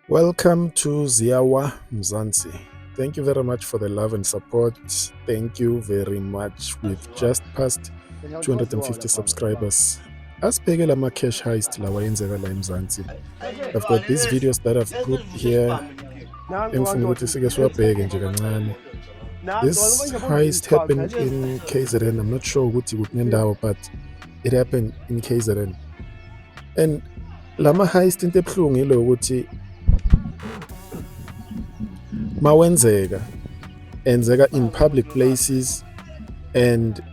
Welcome to Ziawa Mzansi. Thank you very much for the love and support. Thank you very much. We've just passed 250 subscribers. Asibheke lama cash heist lawa yenzeka la eMzansi. I've got these videos that I've put here. Engifuna ukuthi sike siwabheke nje kancane. This heist happened in KZN. I'm not sure ukuthi kuphi nendawo, but it happened in KZN. And lama heist into ebuhlungu yilo ukuthi mawenzeka enzeka in public places and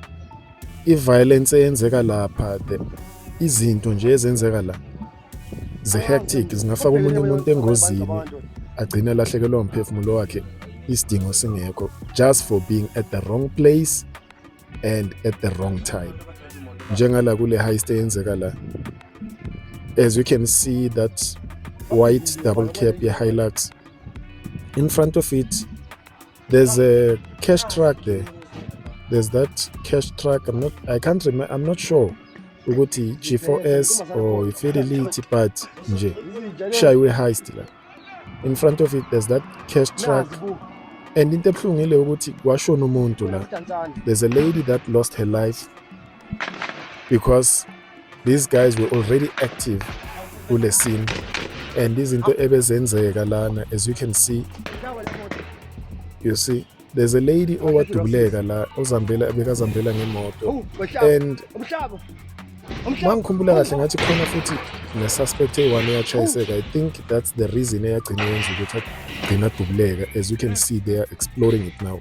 i-violence eyenzeka lapha izinto nje ezenzeka la ze-hectic zingafaka omunye umuntu engozini agcine alahlekelwa umphefumulo wakhe isidingo singekho just for being at the wrong place and at the wrong time. Njengala kule heist eyenzeka la, as you can see that white double cab ye-Hilux, in front of it there's a cash truck there. There's that cash truck. I'm not sure ukuthi G4S or Fidelity, but nje shaywe heist la. In front of it there's that cash truck, and into ebuhlungu ile ukuthi kwashona umuntu la. There's a lady that lost her life because these guys were already active kule scene, and izinto ebezenzeka lana, as you can see, you see there's a lady owadubuleka la bekazambela ngemoto, and mangikhumbula kahle ngathi khona futhi ne-suspect eyi-1 eyachayiseka. I think that's the reason eyagcina yenza ukuthi agcina adubuleka. As you can see, they are exploring it now.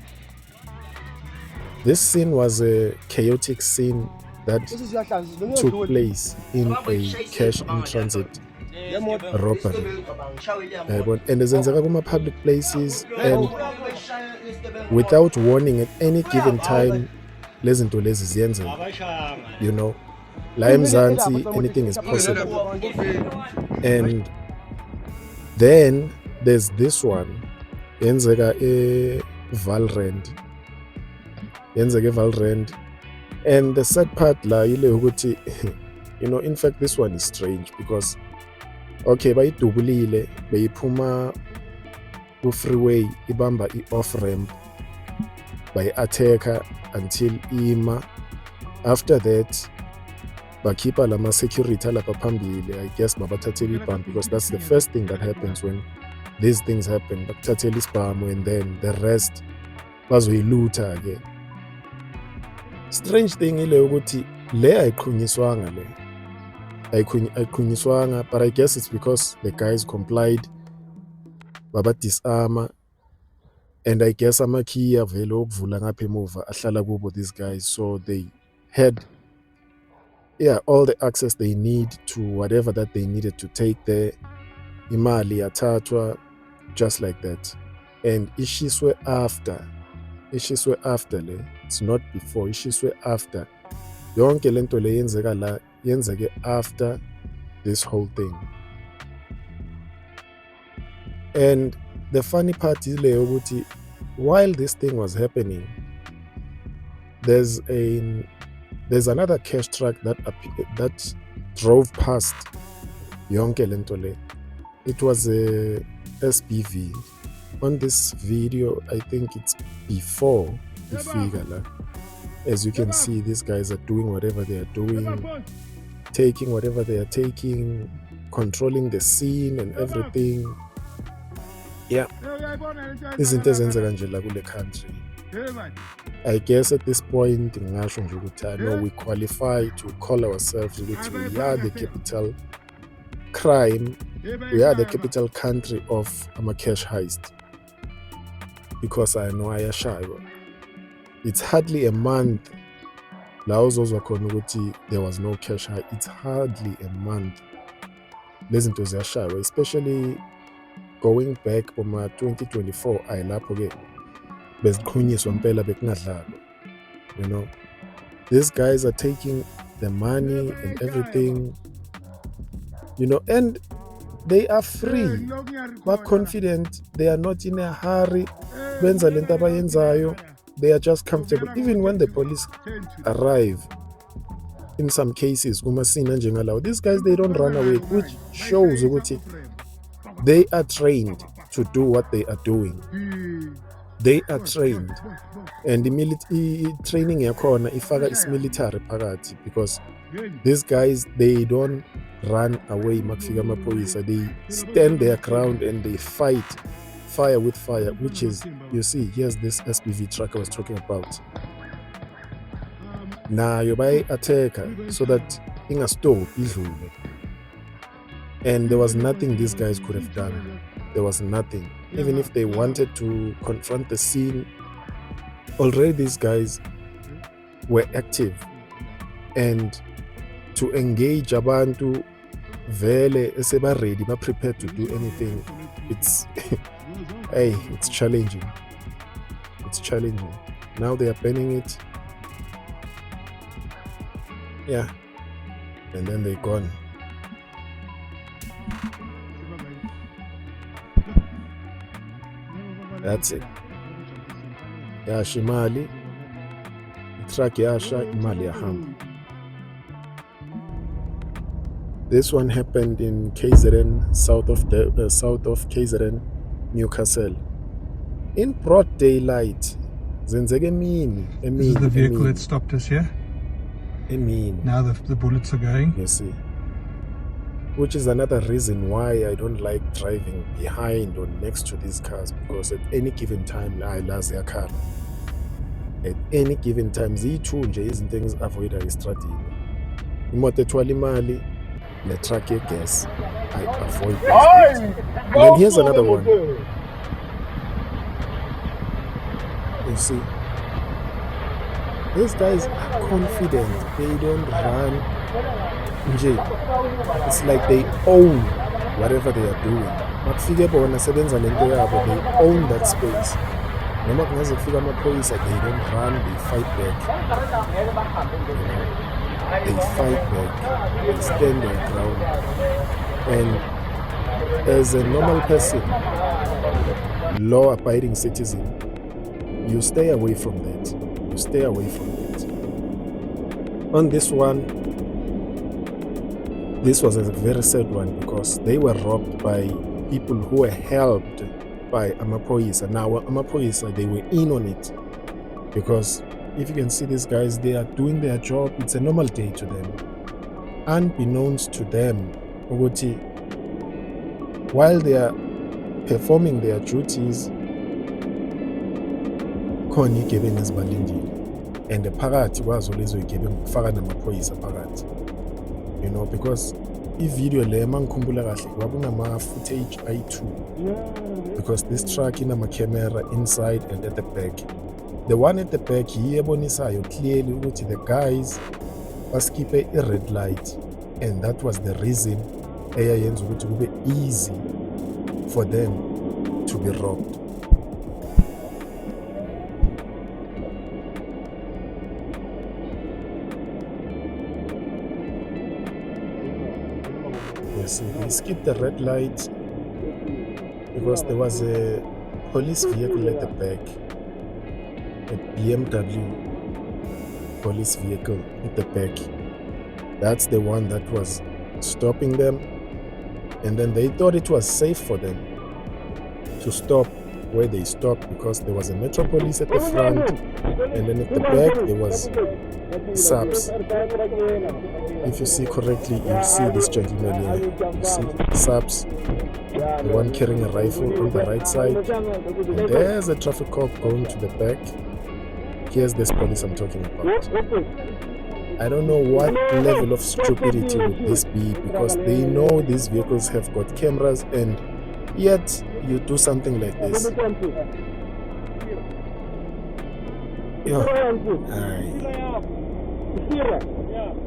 This scene was a chaotic scene that took place in a cash in transit robbery, and ezenzeka kuma-public places, and without warning at any given time lezi zinto lezi ziyenzeka, you know. La eMzansi anything is possible. And then there's this one yenzeka eValrand, and the sad part la ile ukuthi you know, in fact this one is strange because okay, bayidubulile beyiphuma ku-freeway ibamba i-off ramp, bayi-attacka until ima. After that bakhipha lama security alapha phambili, I guess babathathela ibhamu, because that's the first thing that happens when these things happen. Bakuthathela isibhamu and then the rest bazoyilutha ke. Strange thing ile ukuthi le ayiqhunyiswanga, but I guess it's because the guys complied, baba disarma, and I guess amakhiya vele okuvula ngapha emuva ahlala kubo these guys, so they had all the access they need to whatever that they needed to take there. Imali yathathwa just like that, and ishiswe after le, it's not before, ishiswe after. Yonke lento le yenzeka la yenzeke after this whole thing. And the funny part is le ukuthi while this thing was happening, there's another cash truck that drove past yonke lento le. It was a SBV. On this video, I think it's before the figure la. As you can see, these guys are doing whatever they are doing, taking whatever they are taking, controlling the scene and everything. Yeah, izinto ezenzeka nje la kule country. I guess at this point ngingasho nje ukuthi no, we qualify to call ourselves ukuthi we are the capital crime, we are the capital country of ama-cash heist, because I know ayashaywa. It's hardly a month la uzozwa khona ukuthi there was no cash heist. It's hardly a month lezi zinto ziyashaywa, especially going back kuma 2024 ayilapho ke beziqhunyiswa impela bekungadlalwa, you know. These guys are taking the money and everything, you know, and they are free, but confident, they are not in a hurry, benza lento abayenzayo, they are just comfortable. Even when the police arrive, in some cases kuma scene njengalawo, these guys, they don't run away, which shows ukuthi They are trained to do what they are doing. They are trained. And the training yakhona ifaka is-military phakathi, because these guys, they don't run away makufika amaphoyisa. They stand their ground and they fight fire with fire, which is, you see, here's this SPV truck I was talking about. Nayo bayi-attack so that ingastop idlule. And there was nothing these guys could have done. There was nothing. Even if they wanted to confront the scene, already these guys were active. And to engage abantu vele eseba ready, ba prepared to do anything, it's hey, it's challenging. It's challenging. Now they are banning it. Yeah. And then they're gone. That's it. Yasha imali, truck yasha, imali yahamba. This one happened in KZN, south of KZN, Newcastle. In broad daylight. Zenzeke emini. This is the vehicle that stopped us here. Emini. Now the bullets are going. You see. Which is another reason why I don't like driving behind or next to these cars, because at any given time I lost their car. At any given time, zithu nje izinto engizi-avoida estradini. Imoto ethwala imali, ne-truck ye-gas, I avoid those things. And then here's another one. You see, these guys are confident. They don't run. It's like they own whatever they are doing. Makufike bona sebenza lento yabo, they own that space. Noma kungaze kufika amaphoyisa, they don't run, they fight back. They fight back. They stand their ground. And as a normal person, law-abiding citizen, you stay away from that. You stay away from it. On this one, this was a very sad one, because they were robbed by people who were helped by amaphoyisa. Now amaphoyisa, they were in on it, because if you can see these guys, they are doing their job. It's a normal day to them. Unbeknownst to them, ukuthi while they are performing their duties, khona igebengu ezibalindile, and phakathi kwazo lezo igebengu kufaka namaphoyisa phakathi. You know, because i-video le mangikhumbula kahle kwakunama-footage ayi-2, because this truck inama-camera inside and at the back. The one at the back yiyo ebonisayo clearly ukuthi the guys baskiphe i-red light, and that was the reason eyayenza ukuthi kube easy for them to be robbed. Yes, they skipped the red light because there was a police vehicle at the back, a BMW police vehicle at the back. That's the one that was stopping them, and then they thought it was safe for them to stop where they stopped, because there was a Metro Police at the front, and then at the back there was SAPS. If you see correctly, you see this gentleman here. You see SAPS, the one carrying a rifle on the right side, and there's a traffic cop going to the back. Here's this police I'm talking about. I don't know what level of stupidity would this be, because they know these vehicles have got cameras, and yet you do something like this.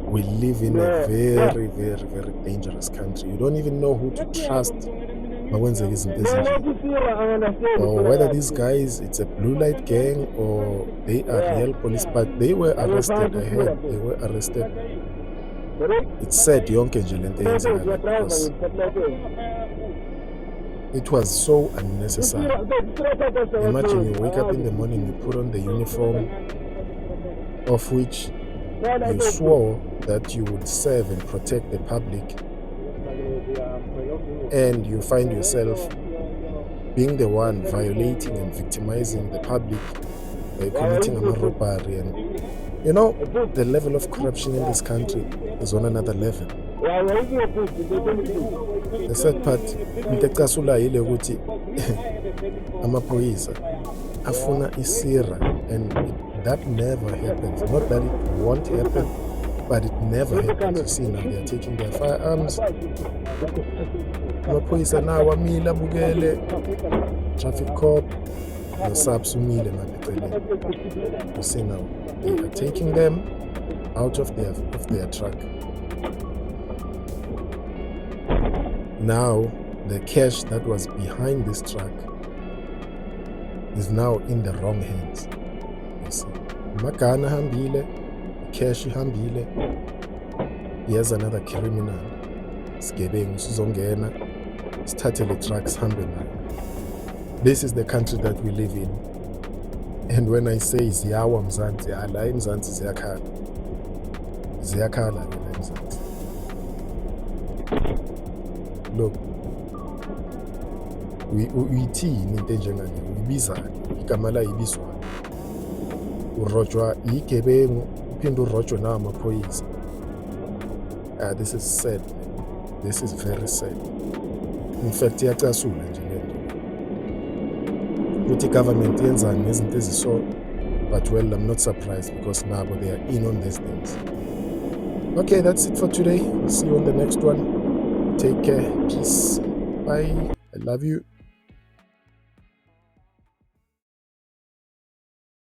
We live in a very, very, very dangerous country. You don't even know who to trust. Or whether these guys, it's a blue light gang or they are real police, but they were arrested. I heard they were arrested. It's sad yonke nje lento yenzeka, because it was so unnecessary. Imagine you wake up in the morning, you put on the uniform of which you swore that you would serve and protect the public, and you find yourself being the one violating and victimizing the public by committing a robbery. And you know, the level of corruption in this country is on another level. The sad part, into ecasulayo ile ukuthi amaphoyisa afuna isira, and that never happens. Not that it won't happen, but it never happens. You see, now they are taking their firearms. Amaphoyisa nawo amile abukele, traffic cop no-SAPS umile ngabeceleni. You see, now they are taking them out of their truck. Now the cash that was behind this truck is now in the wrong hands. You see, magana hambile, cash hambile. Here's another criminal. Sigebengu sizongena, sithathe le trucks hambe nayo. This is the country that we live in. And when I say ziyawa Mzansi, la eMzansi ziyakhala. Ziyakhala la eMzansi. Look, uyithini into enjengale, uyibizani, igama la ibizwana. Urojwa igebengu, uphinde urojwe nawo amaphoyisa. This is sad. This is very sad. In fact, iyacasula nje lento. Ukuthi government yenzani ngezinto eziso, but well, I'm not surprised because nabo they are in on these things. Okay, that's it for today. See you on the next one. Take care. Peace. Bye. I love you.